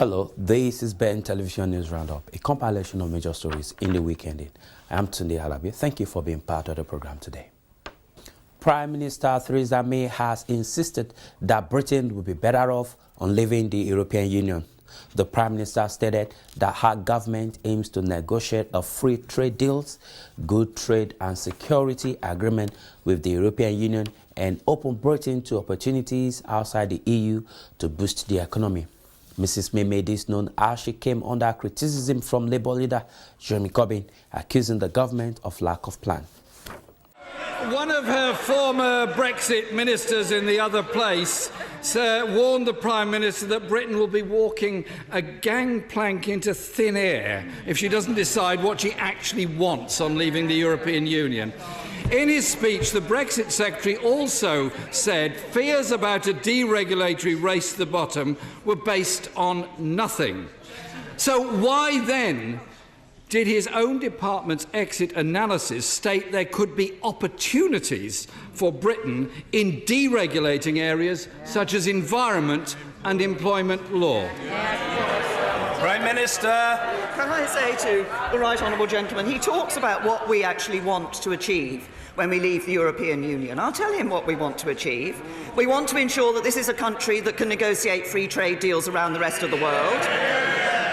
Hello, this is Bentvnews Roundup, a compilation of major stories in the week ending. I'm Tunde Alabi. Thank you for being part of the program today. Prime Minister Theresa May has insisted that Britain will be better off on leaving the European Union. The Prime Minister stated that her government aims to negotiate a free trade deals, good trade and security agreement with the European Union and open Britain to opportunities outside the EU to boost the economy. Mrs. May made this known as she came under criticism from Labour leader Jeremy Corbyn, accusing the government of lack of plan. One of her former Brexit ministers in the other place warned the Prime Minister that Britain will be walking a gangplank into thin air if she doesn't decide what she actually wants on leaving the European Union. In his speech, the Brexit Secretary also said fears about a deregulatory race to the bottom were based on nothing. So why then did his own department's exit analysis state there could be opportunities for Britain in deregulating areas such as environment and employment law? Prime Minister. Can I say to the Right Honourable Gentleman, he talks about what we actually want to achieve when we leave the European Union. I'll tell him what we want to achieve. We want to ensure that this is a country that can negotiate free trade deals around the rest of the world.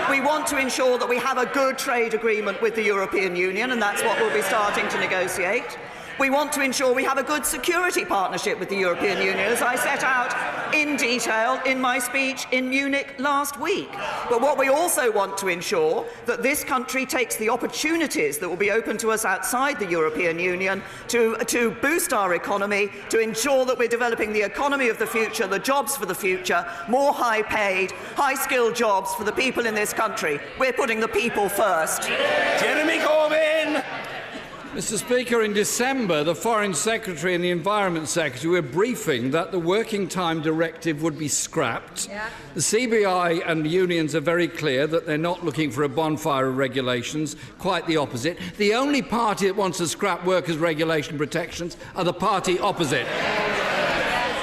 We want to ensure that we have a good trade agreement with the European Union, and that's what we'll be starting to negotiate. We want to ensure we have a good security partnership with the European Union, as I set out in detail in my speech in Munich last week. But what we also want to ensure that this country takes the opportunities that will be open to us outside the European Union to boost our economy, to ensure that we're developing the economy of the future, the jobs for the future, more high-paid, high-skilled jobs for the people in this country. We're putting the people first. Jeremy Corbyn. Mr. Speaker, in December, the Foreign Secretary and the Environment Secretary were briefing that the Working Time Directive would be scrapped. Yeah. The CBI and the unions are very clear that they're not looking for a bonfire of regulations, quite the opposite. The only party that wants to scrap workers' regulation protections are the party opposite.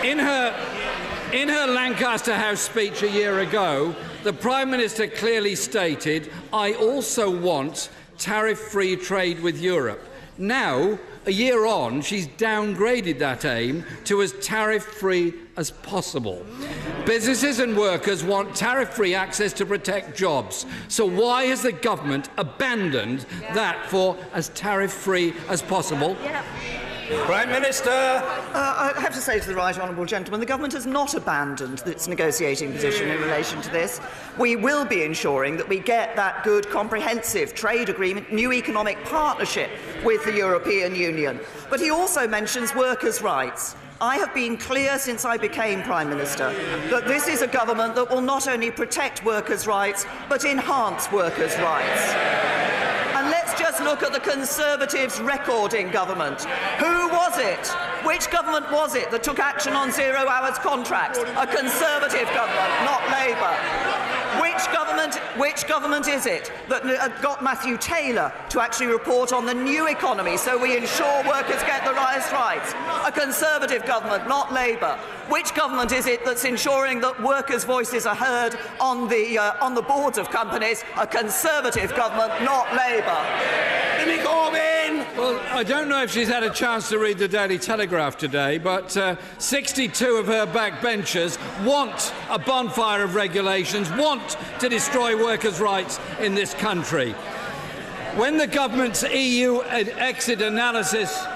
In her Lancaster House speech a year ago, the Prime Minister clearly stated, "I also want tariff-free trade with Europe." Now, a year on, she's downgraded that aim to as tariff-free as possible. Businesses and workers want tariff-free access to protect jobs. So why has the government abandoned that for as tariff-free as possible? Prime Minister. I have to say to the Right Honourable Gentleman, the government has not abandoned its negotiating position in relation to this. We will be ensuring that we get that good, comprehensive trade agreement, new economic partnership with the European Union. But he also mentions workers' rights. I have been clear since I became Prime Minister that this is a government that will not only protect workers' rights, but enhance workers' rights. And let's just look at the Conservatives' record in government. Who was it? Which government was it that took action on 0 hours contracts? A Conservative government, not Labour. Which government is it that got Matthew Taylor to actually report on the new economy so we ensure workers get the rights? A Conservative government, not Labour. Which government is it that's ensuring that workers' voices are heard on the boards of companies? A Conservative government, not Labour. Jeremy Corbyn. Well, I don't know if she's had a chance to read the Daily Telegraph today, but 62 of her backbenchers want a bonfire of regulations, want to destroy workers' rights in this country. When the government's EU exit analysis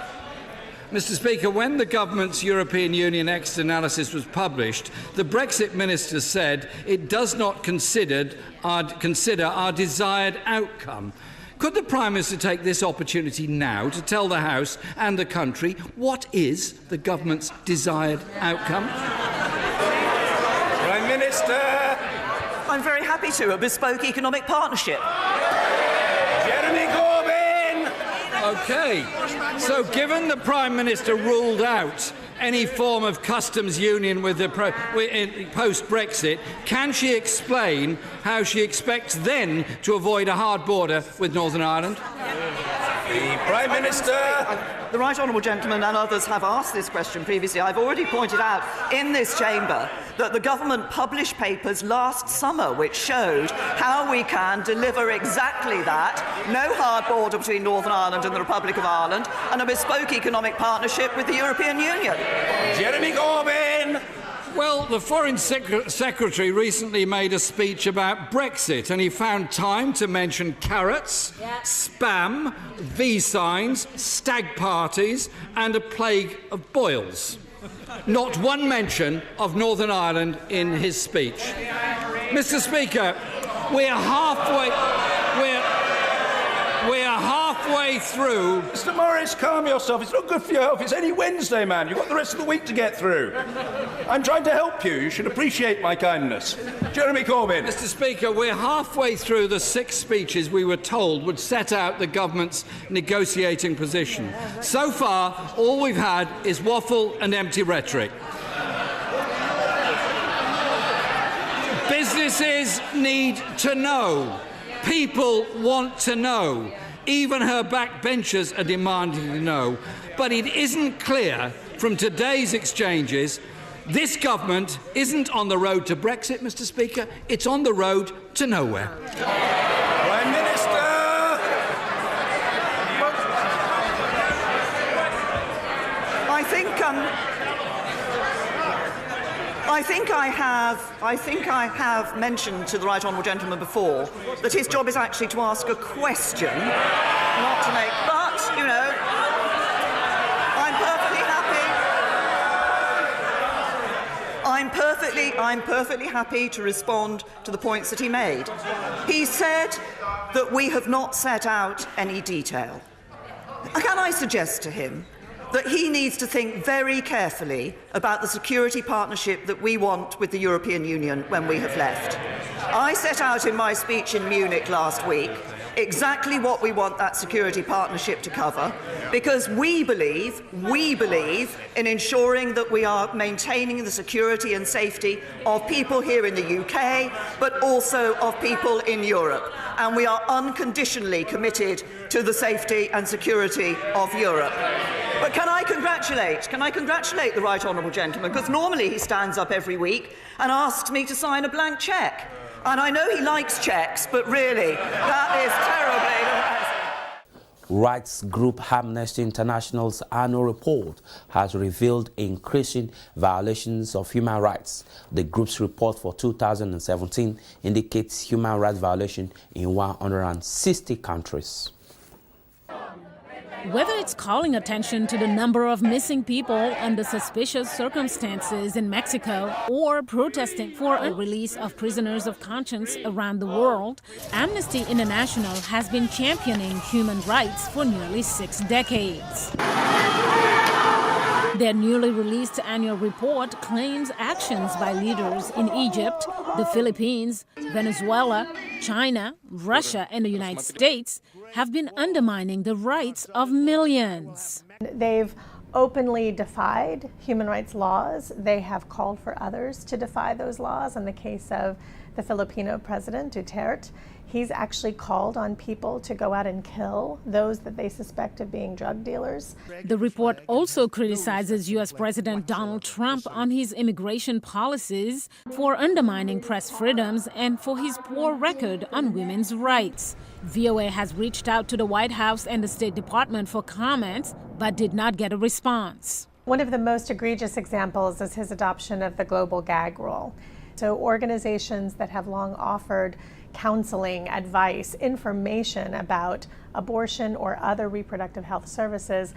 Mr. Speaker, when the government's European Union exit analysis was published, the Brexit minister said it does not consider our desired outcome. Could the Prime Minister take this opportunity now to tell the House and the country what is the government's desired outcome? Prime Minister. I'm very happy to. A bespoke economic partnership. Jeremy Corbyn. OK. So given the Prime Minister ruled out any form of customs union with the post-Brexit, can she explain how she expects then to avoid a hard border with Northern Ireland? The Prime Minister. The Right Honourable Gentleman and others have asked this question previously. I've already pointed out in this chamber that the government published papers last summer which showed how we can deliver exactly that, no hard border between Northern Ireland and the Republic of Ireland, and a bespoke economic partnership with the European Union. Jeremy Corbyn. Well, the Foreign Secretary recently made a speech about Brexit, and he found time to mention carrots, spam, V signs, stag parties, and a plague of boils. Not one mention of Northern Ireland in his speech. Mr. Speaker, we're halfway through. Mr. Morris, calm yourself. It's not good for your health. It's only Wednesday, man. You've got the rest of the week to get through. I'm trying to help you. You should appreciate my kindness. Jeremy Corbyn. Mr. Speaker, we're halfway through the 6 speeches we were told would set out the government's negotiating position. So far, all we've had is waffle and empty rhetoric. Businesses need to know. People want to know. Even her backbenchers are demanding to know. But it isn't clear from today's exchanges, this government isn't on the road to Brexit, Mr. Speaker. It's on the road to nowhere. Prime Minister. I think I have mentioned to the Right Honourable Gentleman before that his job is actually to ask a question, not to make. But you know, I'm perfectly happy to respond to the points that he made. He said that we have not set out any detail. Can I suggest to him that he needs to think very carefully about the security partnership that we want with the European Union when we have left? I set out in my speech in Munich last week exactly what we want that security partnership to cover, because we believe in ensuring that we are maintaining the security and safety of people here in the UK, but also of people in Europe. And we are unconditionally committed to the safety and security of Europe. But can I congratulate the Right Honourable Gentleman, because normally he stands up every week and asks me to sign a blank cheque. And I know he likes cheques, but really, that is terribly... Rights group Amnesty International's annual report has revealed increasing violations of human rights. The group's report for 2017 indicates human rights violations in 160 countries. Whether it's calling attention to the number of missing people under suspicious circumstances in Mexico or protesting for a release of prisoners of conscience around the world, Amnesty International has been championing human rights for nearly 6 decades. Their newly released annual report claims actions by leaders in Egypt, the Philippines, Venezuela, China, Russia, and the United States have been undermining the rights of millions. They've openly defied human rights laws. They have called for others to defy those laws. In the case of the Filipino president, Duterte, he's actually called on people to go out and kill those that they suspect of being drug dealers. The report also criticizes U.S. President Donald Trump on his immigration policies, for undermining press freedoms, and for his poor record on women's rights. VOA has reached out to the White House and the State Department for comments, but did not get a response. One of the most egregious examples is his adoption of the global gag rule. So organizations that have long offered counseling, advice, information about abortion or other reproductive health services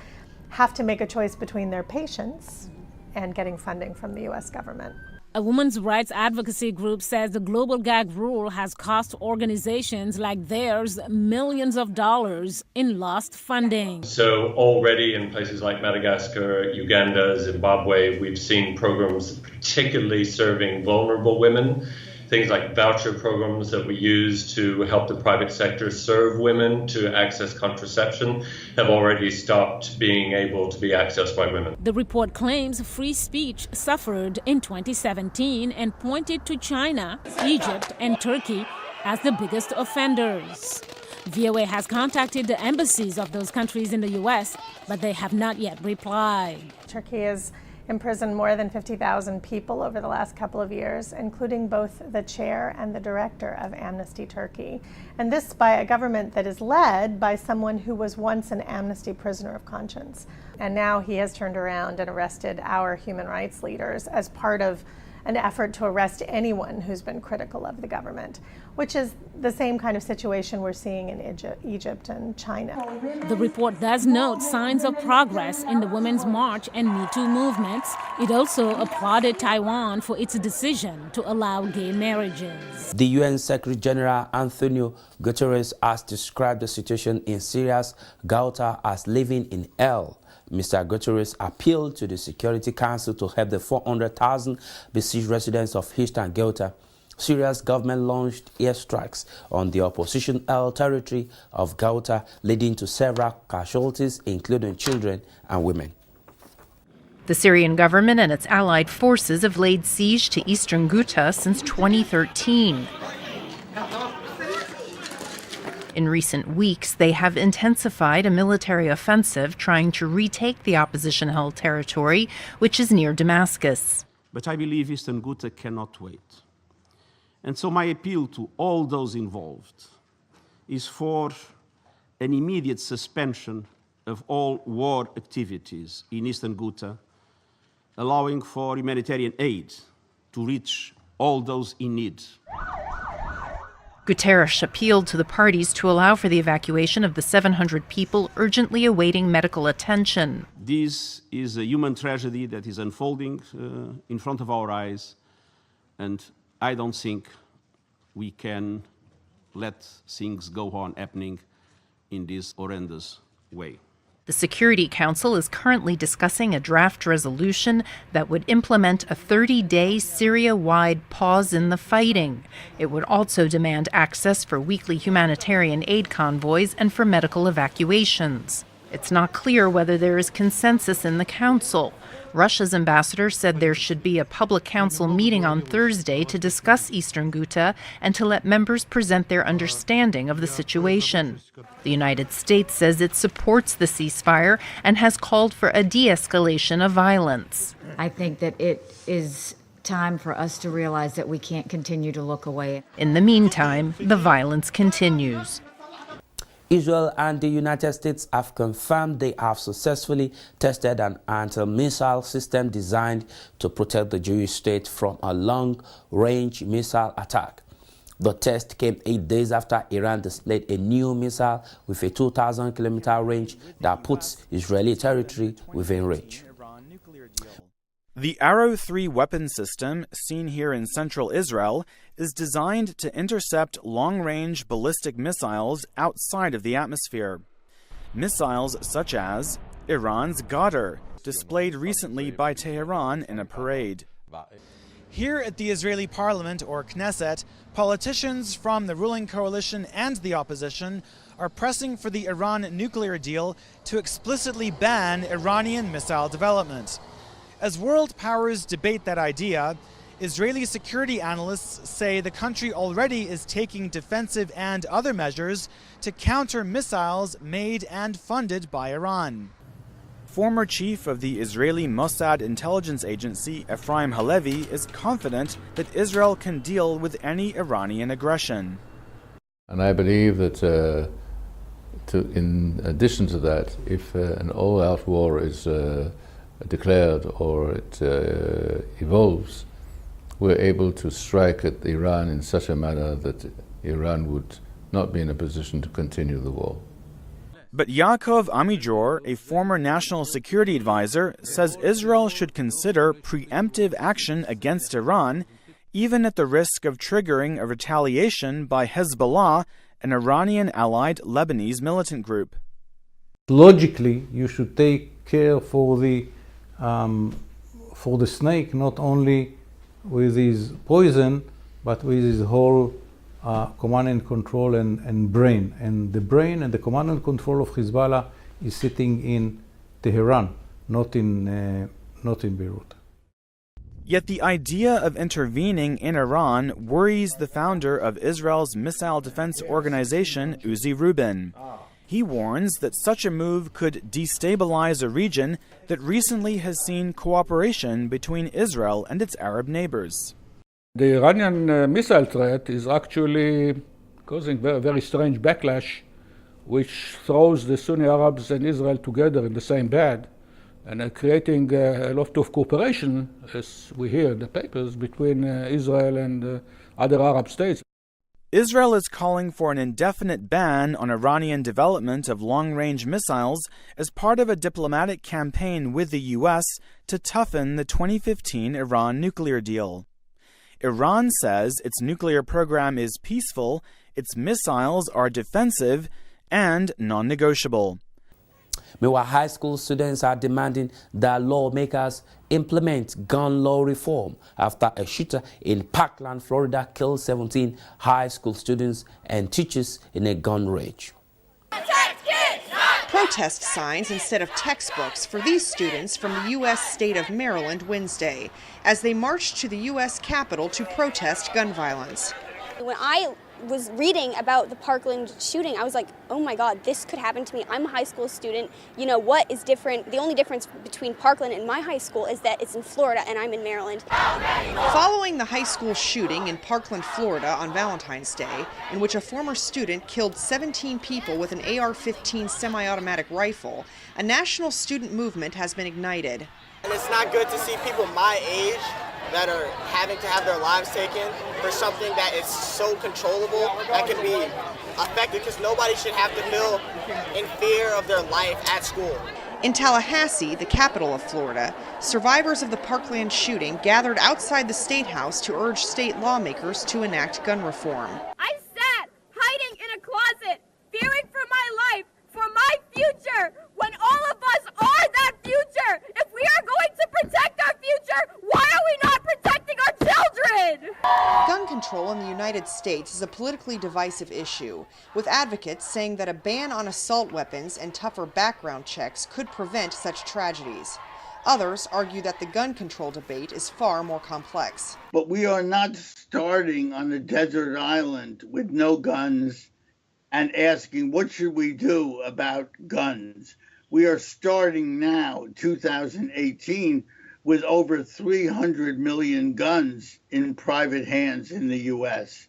have to make a choice between their patients and getting funding from the U.S. government. A women's rights advocacy group says the global gag rule has cost organizations like theirs millions of dollars in lost funding. So already in places like Madagascar, Uganda, Zimbabwe, we've seen programs particularly serving vulnerable women. Things like voucher programs that we use to help the private sector serve women to access contraception have already stopped being able to be accessed by women. The report claims free speech suffered in 2017 and pointed to China, Egypt, and Turkey as the biggest offenders. VOA has contacted the embassies of those countries in the U.S., but they have not yet replied. Turkey has imprisoned more than 50,000 people over the last couple of years, including both the chair and the director of Amnesty Turkey. And this by a government that is led by someone who was once an Amnesty prisoner of conscience. And now he has turned around and arrested our human rights leaders as part of an effort to arrest anyone who's been critical of the government, which is the same kind of situation we're seeing in Egypt and China. The report does note signs of progress in the Women's March and Me Too movements. It also applauded Taiwan for its decision to allow gay marriages. The UN Secretary General Antonio Guterres has described the situation in Syria's Ghouta as living in hell. Mr. Guterres appealed to the Security Council to help the 400,000 besieged residents of eastern Ghouta. Syria's government launched airstrikes on the opposition-held territory of Ghouta, leading to several casualties, including children and women. The Syrian government and its allied forces have laid siege to eastern Ghouta since 2013. In recent weeks, they have intensified a military offensive trying to retake the opposition-held territory, which is near Damascus. But I believe eastern Ghouta cannot wait. And so my appeal to all those involved is for an immediate suspension of all war activities in eastern Ghouta, allowing for humanitarian aid to reach all those in need. Guterres appealed to the parties to allow for the evacuation of the 700 people urgently awaiting medical attention. This is a human tragedy that is unfolding in front of our eyes, and I don't think we can let things go on happening in this horrendous way. The Security Council is currently discussing a draft resolution that would implement a 30-day Syria-wide pause in the fighting. It would also demand access for weekly humanitarian aid convoys and for medical evacuations. It's not clear whether there is consensus in the Council. Russia's ambassador said there should be a public council meeting on Thursday to discuss eastern Ghouta and to let members present their understanding of the situation. The United States says it supports the ceasefire and has called for a de-escalation of violence. I think that it is time for us to realize that we can't continue to look away. In the meantime, the violence continues. Israel and the United States have confirmed they have successfully tested an anti-missile system designed to protect the Jewish state from a long-range missile attack. The test came 8 days after Iran displayed a new missile with a 2,000-kilometer range that puts Israeli territory within reach. The Arrow 3 weapon system, seen here in central Israel, is designed to intercept long-range ballistic missiles outside of the atmosphere. Missiles such as Iran's Ghouta, displayed recently by Tehran in a parade. Here at the Israeli parliament, or Knesset, politicians from the ruling coalition and the opposition are pressing for the Iran nuclear deal to explicitly ban Iranian missile development. As world powers debate that idea, Israeli security analysts say the country already is taking defensive and other measures to counter missiles made and funded by Iran. Former chief of the Israeli Mossad intelligence agency, Ephraim Halevi, is confident that Israel can deal with any Iranian aggression. And I believe that in addition to that, if an all-out war is declared or it evolves, we're able to strike at Iran in such a manner that Iran would not be in a position to continue the war. But Yaakov Amidjor, a former national security advisor, says Israel should consider preemptive action against Iran, even at the risk of triggering a retaliation by Hezbollah, an Iranian-allied Lebanese militant group. Logically, you should take care for the snake, not only with his poison, but with his whole command and control and brain. And the brain and the command and control of Hezbollah is sitting in Tehran, not in Beirut. Yet the idea of intervening in Iran worries the founder of Israel's missile defense organization, Uzi Rubin. He warns that such a move could destabilize a region that recently has seen cooperation between Israel and its Arab neighbors. The Iranian missile threat is actually causing very strange backlash, which throws the Sunni Arabs and Israel together in the same bed, and creating a lot of cooperation, as we hear in the papers, between Israel and other Arab states. Israel is calling for an indefinite ban on Iranian development of long-range missiles as part of a diplomatic campaign with the U.S. to toughen the 2015 Iran nuclear deal. Iran says its nuclear program is peaceful, its missiles are defensive, and non-negotiable. Meanwhile, high school students are demanding that lawmakers implement gun law reform after a shooter in Parkland, Florida, killed 17 high school students and teachers in a gun rage. Protest signs instead of textbooks for these students from the U.S. state of Maryland Wednesday as they marched to the U.S. Capitol to protest gun violence. When I was reading about the Parkland shooting, I was like, oh my God, this could happen to me. I'm a high school student. You know, what is different? The only difference between Parkland and my high school is that it's in Florida and I'm in Maryland. Following the high school shooting in Parkland, Florida on Valentine's Day, in which a former student killed 17 people with an AR-15 semi-automatic rifle, a national student movement has been ignited. And it's not good to see people my age that are having to have their lives taken for something that is so controllable that can be affected, because nobody should have to feel in fear of their life at school. In Tallahassee, the capital of Florida, survivors of the Parkland shooting gathered outside the State House to urge state lawmakers to enact gun reform. I sat hiding in a closet, fearing for my life, for my future, when all of us are that future. If we are going to protect our future, why are we not protecting our children? Gun control in the United States is a politically divisive issue, with advocates saying that a ban on assault weapons and tougher background checks could prevent such tragedies. Others argue that the gun control debate is far more complex. But we are not starting on a desert island with no guns and asking, what should we do about guns? We are starting now, 2018, with over 300 million guns in private hands in the U.S.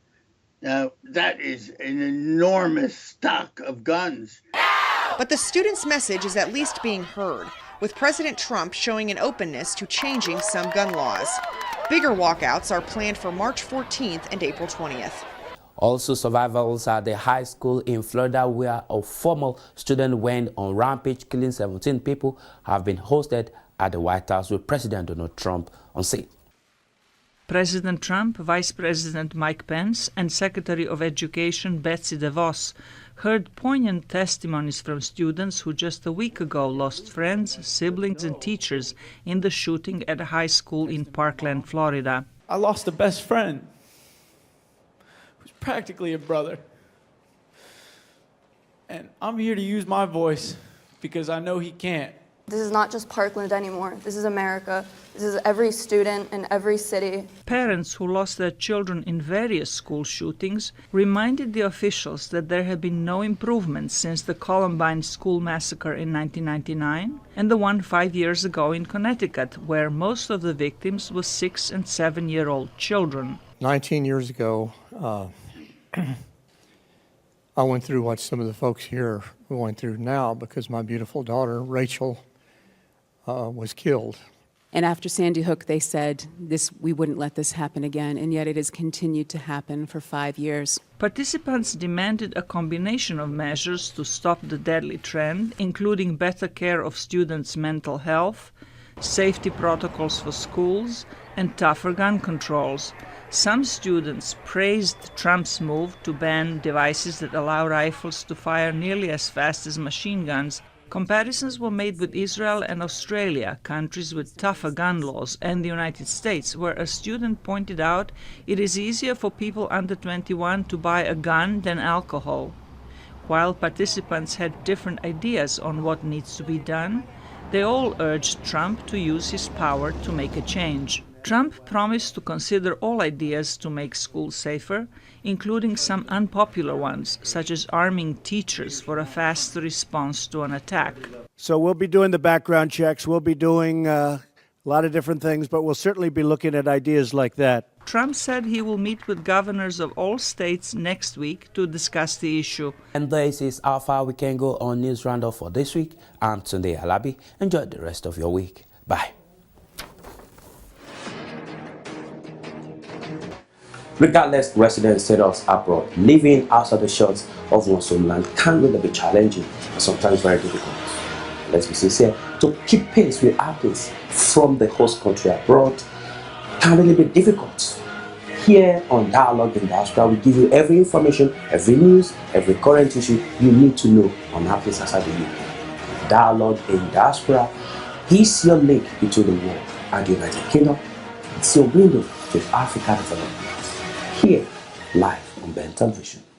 Now, that is an enormous stock of guns. But the students' message is at least being heard, with President Trump showing an openness to changing some gun laws. Bigger walkouts are planned for March 14th and April 20th. Also, survivors at the high school in Florida where a former student went on rampage killing 17 people have been hosted at the White House with President Donald Trump on scene. President Trump, Vice President Mike Pence, and Secretary of Education Betsy DeVos heard poignant testimonies from students who just a week ago lost friends, siblings, and teachers in the shooting at a high school in Parkland, Florida. I lost a best friend, who's practically a brother. And I'm here to use my voice because I know he can't. This is not just Parkland anymore. This is America. This is every student in every city. Parents who lost their children in various school shootings reminded the officials that there have been no improvements since the Columbine school massacre in 1999 and the one 5 years ago in Connecticut, where most of the victims were 6- and 7-year-old children. 19 years ago, I went through what some of the folks here are going through now because my beautiful daughter, Rachel, was killed. And after Sandy Hook, they said we wouldn't let this happen again, and yet it has continued to happen for 5 years. Participants demanded a combination of measures to stop the deadly trend, including better care of students' mental health, safety protocols for schools, and tougher gun controls. Some students praised Trump's move to ban devices that allow rifles to fire nearly as fast as machine guns. Comparisons were made with Israel and Australia, countries with tougher gun laws, and the United States, where a student pointed out it is easier for people under 21 to buy a gun than alcohol. While participants had different ideas on what needs to be done, they all urged Trump to use his power to make a change. Trump promised to consider all ideas to make schools safer, including some unpopular ones, such as arming teachers for a fast response to an attack. So we'll be doing the background checks, we'll be doing a lot of different things, but we'll certainly be looking at ideas like that. Trump said he will meet with governors of all states next week to discuss the issue. And this is how far we can go on News Roundup for this week. I'm Tunde Alabi. Enjoy the rest of your week. Bye. Regardless resident status abroad, living outside the shores of one's homeland can really be challenging and sometimes very difficult. Let's be sincere, to keep pace with artists from the host country abroad can really be difficult. Here on Dialogue in Diaspora, we give you every information, every news, every current issue you need to know on artists outside the UK. Dialogue in Diaspora is your link between the world and the United Kingdom. It's your window to African development. Here, live on Bentvnews.